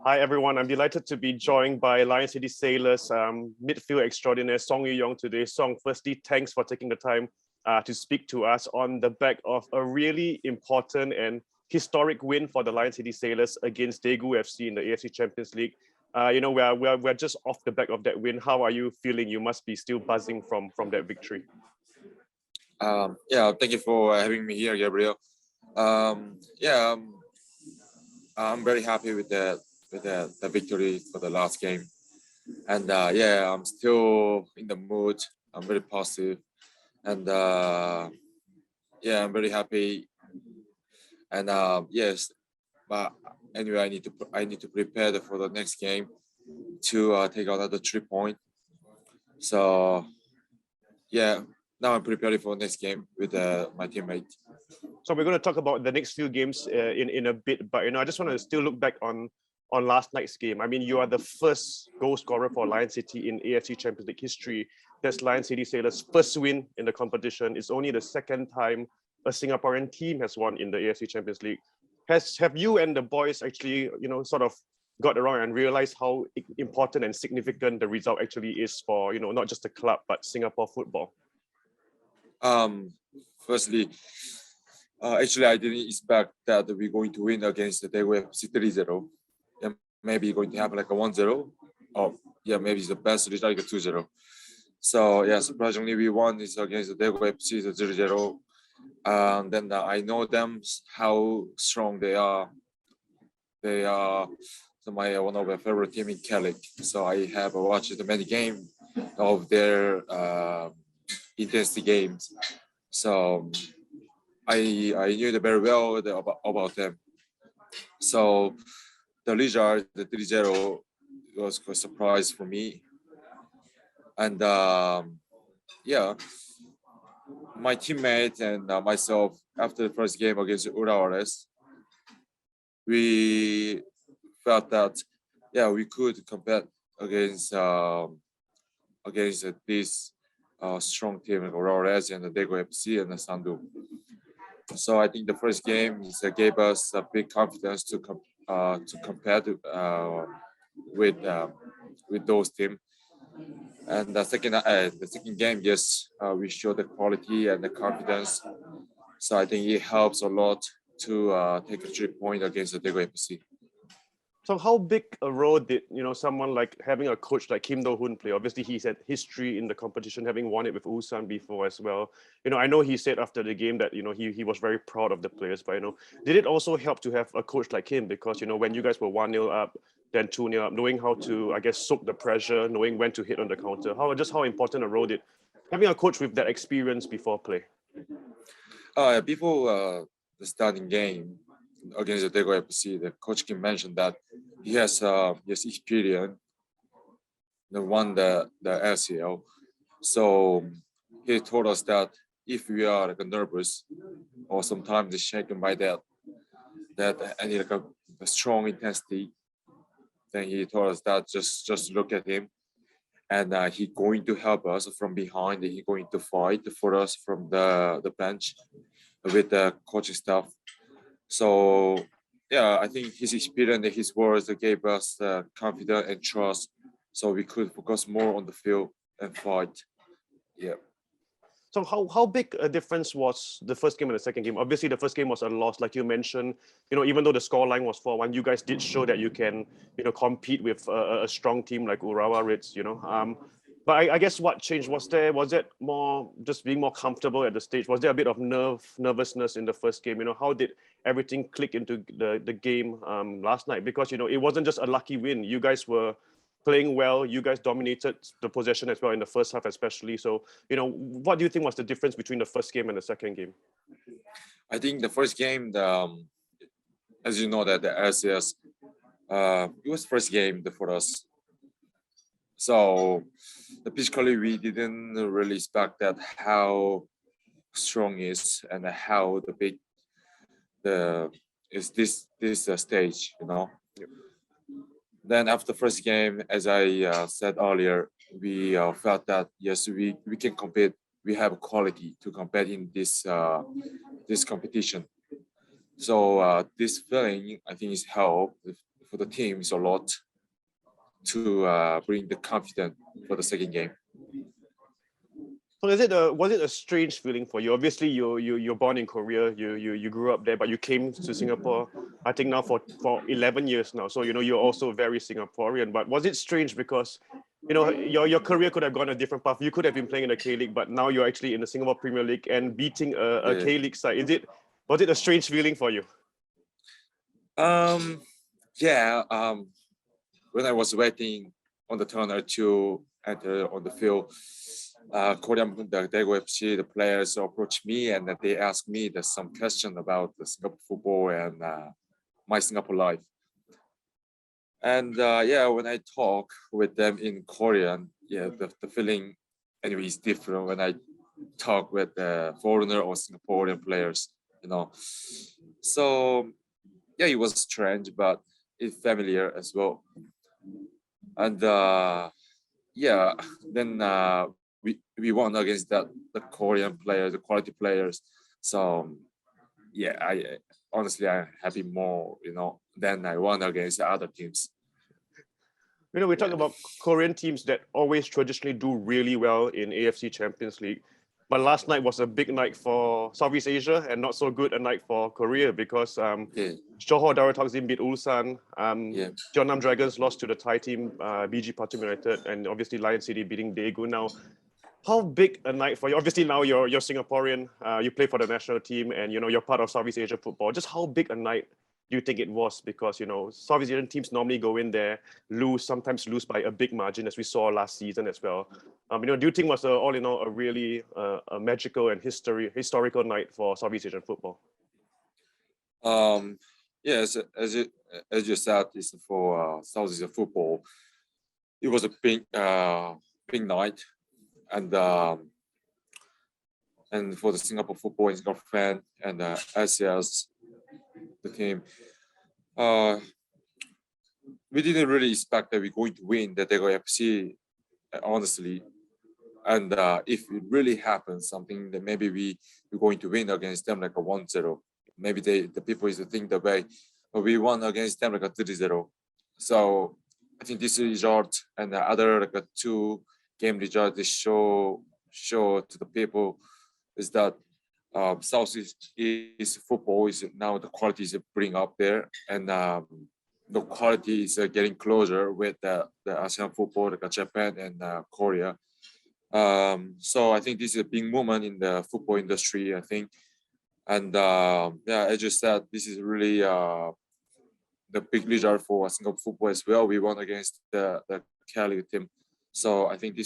Hi everyone, I'm delighted to be joined by Lion City Sailors midfield extraordinaire Song Yu-yong today. Song, firstly, thanks for taking the time to speak to us on the back of a really important and historic win for the Lion City Sailors against Daegu FC in the AFC Champions League. We're just off the back of that win. How are you feeling? You must be still buzzing from that victory. Thank you for having me here, Gabriel. Um, yeah, um, I'm very happy with the victory for the last game, and I'm still in the mood. I'm very positive, and I'm very happy. And yes, but anyway, I need to prepare for the next game to take another 3 point. So yeah, now I'm preparing for next game with my teammate. So we're going to talk about the next few games in a bit, but I just want to still look back on last night's game. I mean, you are the first goal scorer for Lion City in AFC Champions League history. That's Lion City Sailors' first win in the competition. It's only the second time a Singaporean team has won in the AFC Champions League. Have you and the boys actually, sort of got around and realized how important and significant the result actually is for, not just the club, but Singapore football? Firstly, actually, I didn't expect that we're going to win against the Daegu FC 3-0. And maybe going to have like a 1-0. Or maybe it's the best result, like a 2-0. So surprisingly, we won this against the Daegu FC 0-0. Then I know them how strong they are. They are one of my favorite team in Cali. So I have watched many games of their intensity games. So I knew very well about them. So the result, the 3-0, was a surprise for me. And my teammates and myself, after the first game against Urawa Reds, we felt that we could compete against this strong team like Urawa Reds and the Daegu FC and the Shandong. So I think the first game gave us a big confidence to compare with those teams. And the second game, yes, we showed the quality and the confidence. So I think it helps a lot to take a 3 point against the Daegu FC. So how big a role did someone like having a coach like Kim Do-hoon play? Obviously, he's had history in the competition, having won it with Ulsan before as well. I know he said after the game that he was very proud of the players. But did it also help to have a coach like him? Because when you guys were 1-0 up, then 2-0 up, knowing how to soak the pressure, knowing when to hit on the counter. How important a role did having a coach with that experience before play? Before the starting game against the Daegu FC, the coach Kim mentioned that he has experience, won the ACL. So he told us that if we are like nervous or sometimes shaken by that I need like a strong intensity, then he told us that just look at him, and he going to help us from behind. He going to fight for us from the bench with the coaching staff. So I think his experience and his words gave us the confidence and trust, so we could focus more on the field and fight. Yeah. So how big a difference was the first game and the second game? Obviously, the first game was a loss, like you mentioned. Even though the scoreline was 4-1, you guys did show that you can, compete with a strong team like Urawa Reds. But I guess what changed was it more just being more comfortable at the stage? Was there a bit of nervousness in the first game? How did everything click into the game last night? Because it wasn't just a lucky win. You guys were playing well. You guys dominated the possession as well in the first half, especially. So, what do you think was the difference between the first game and the second game? I think the first game, as you know, that the LCS, it was first game for us. So, physically, we didn't really expect that how strong is and how the big is this stage, Yep. Then after first game, as I said earlier, we felt that yes, we can compete. We have quality to compete in this competition. So this feeling, I think, is help for the team is a lot to bring the confidence for the second game. So was it a strange feeling for you? Obviously, you're born in Korea, you grew up there, but you came to Singapore, I think now for 11 years now. So you're also very Singaporean. But was it strange because your career could have gone a different path? You could have been playing in the K League, but now you're actually in the Singapore Premier League and beating a K League side. Was it a strange feeling for you? Yeah. When I was waiting on the tunnel to enter on the field, Korean the Daegu FC, the players approached me and they asked me some question about the Singapore football and my Singapore life. And when I talk with them in Korean, the feeling anyway is different when I talk with the foreigner or Singaporean players, So it was strange, but it's familiar as well. And then we won against the Korean players, the quality players. So I honestly I'm happy more, than I won against the other teams. We talk about Korean teams that always traditionally do really well in AFC Champions League. But last night was a big night for Southeast Asia and not so good a night for Korea because Johor Darul Takzim beat Ulsan. Jeonnam Dragons lost to the Thai team, BG Pathum United, and obviously Lion City beating Daegu. Now, how big a night for you? Obviously now you're Singaporean, you play for the national team and you're part of Southeast Asia football. Just how big a night do you think it was? Because Southeast Asian teams normally go in there, sometimes lose by a big margin, as we saw last season as well. Do you think it was all in all a really a magical and historical night for Southeast Asian football? Yes, as you said, it's for Southeast Asian football. It was a big night, and for the Singapore football and Singapore fan and ACL's the team, we didn't really expect that we're going to win the Daegu FC, honestly. And if it really happens, something that maybe we're going to win against them like a 1-0. Maybe the people is to think the way, but we won against them like a 3-0. So I think this result and the other like a 2-game result they show to the people is that Southeast football is now the quality is bring up there, and the quality is getting closer with the Asian football like Japan and Korea. So I think this is a big moment in the football industry, I think. And as you said, this is really the big result for Singapore football as well. We won against the Cali team. So I think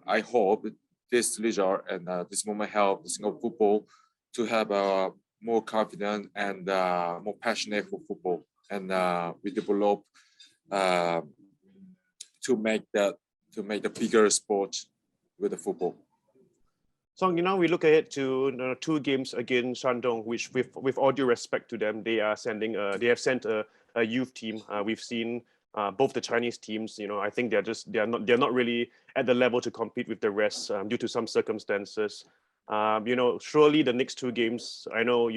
I hope this result and this moment help the Singapore football to have more confident and more passionate for football. And we develop to make the bigger sport with the football. So we look ahead to 2 games against Shandong, which with all due respect to them, they have sent a youth team. We've seen both the Chinese teams. I think they're not really at the level to compete with the rest due to some circumstances. Surely the next 2 games, I know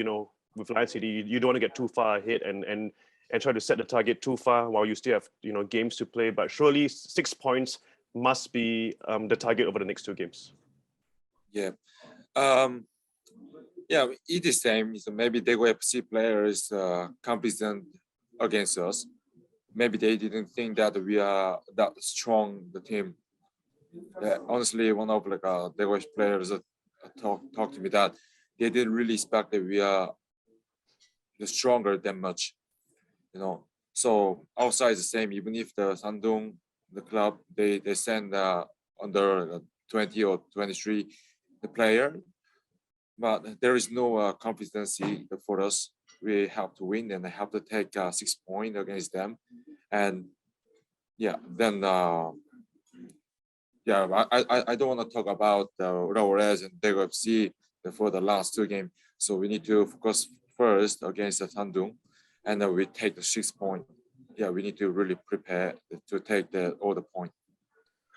with Lion City, you don't want to get too far ahead and try to set the target too far while you still have games to play. But surely 6 points must be the target over the next 2 games. Yeah, it is same. So maybe Daegu FC players competent against us. Maybe they didn't think that we are that strong. The team. Honestly, one of Daegu players talked to me that they didn't really expect that we are stronger that much. So outside is the same. Even if the Shandong, the club, they send under 20 or 23. The player, but there is no competency for us. We have to win and have to take 6 points against them, and then I don't want to talk about the Urawa Reds and Daegu FC for the last 2 games. So we need to focus first against the Shandong, and then we take the 6 points. We need to really prepare to take all the points.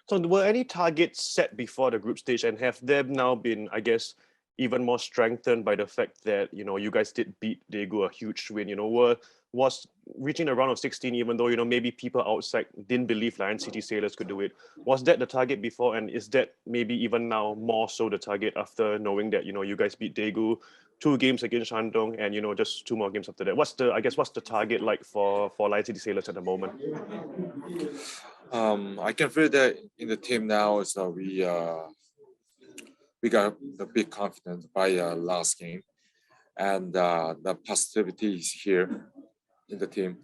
So were any targets set before the group stage, and have them now been, I guess, even more strengthened by the fact that you guys did beat Daegu, a huge win? was reaching the round of 16, even though, maybe people outside didn't believe Lion City Sailors could do it. Was that the target before? And is that maybe even now more so the target after knowing that, you guys beat Daegu, 2 games against Shandong, and, just 2 more games after that? What's the target like for Lion City Sailors at the moment? I can feel that in the team now. So we got the big confidence by last game, and the positivity is here in the team.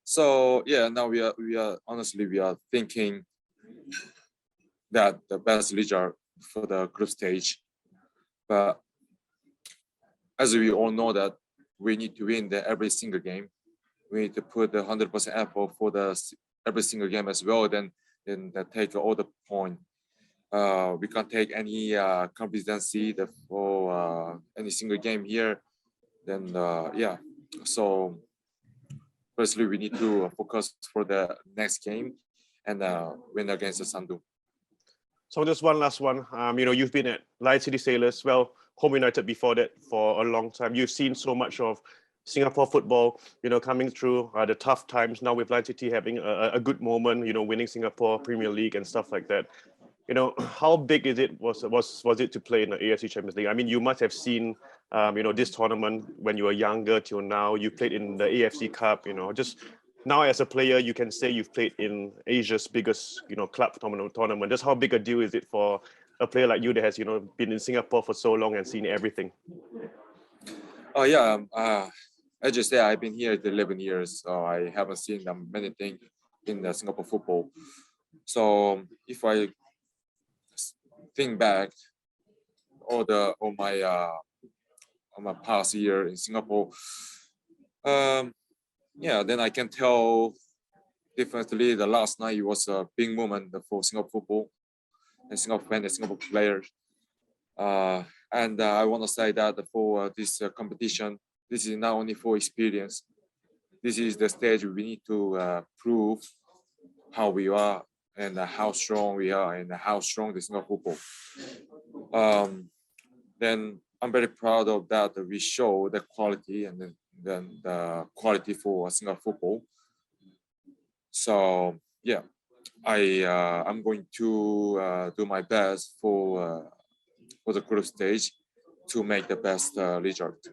So yeah, now we are honestly we are thinking that the best leader for the group stage, but as we all know that we need to win every single game. We need to put the 100% effort for every single game as well. Then take all the point. We can't take any competency for any single game here. Then yeah, so firstly we need to focus for the next game and win against the Shandong. So just one last one. You've been at Lion City Sailors, well, Home United before that for a long time. You've seen so much of Singapore football, coming through the tough times. Now with Lion City having a good moment, winning Singapore Premier League and stuff like that. How big was it to play in the AFC Champions League? I mean, you must have seen, this tournament when you were younger till now. You played in the AFC Cup. Just now as a player, you can say you've played in Asia's biggest, club tournament. Just how big a deal is it for a player like you that has, been in Singapore for so long and seen everything? Oh yeah, I just say I've been here 11 years, so I haven't seen many things in the Singapore football. So if I think back all my past year in Singapore, yeah, then I can tell definitely the last night was a big moment for Singapore football and Singapore fans and Singapore players. And I want to say that for this competition, this is not only for experience. This is the stage we need to prove how we are and how strong we are and how strong the Singapore football. Then I'm very proud of that. We show the quality and then the quality for Singapore football. So yeah, I'm going to do my best for the group stage to make the best result.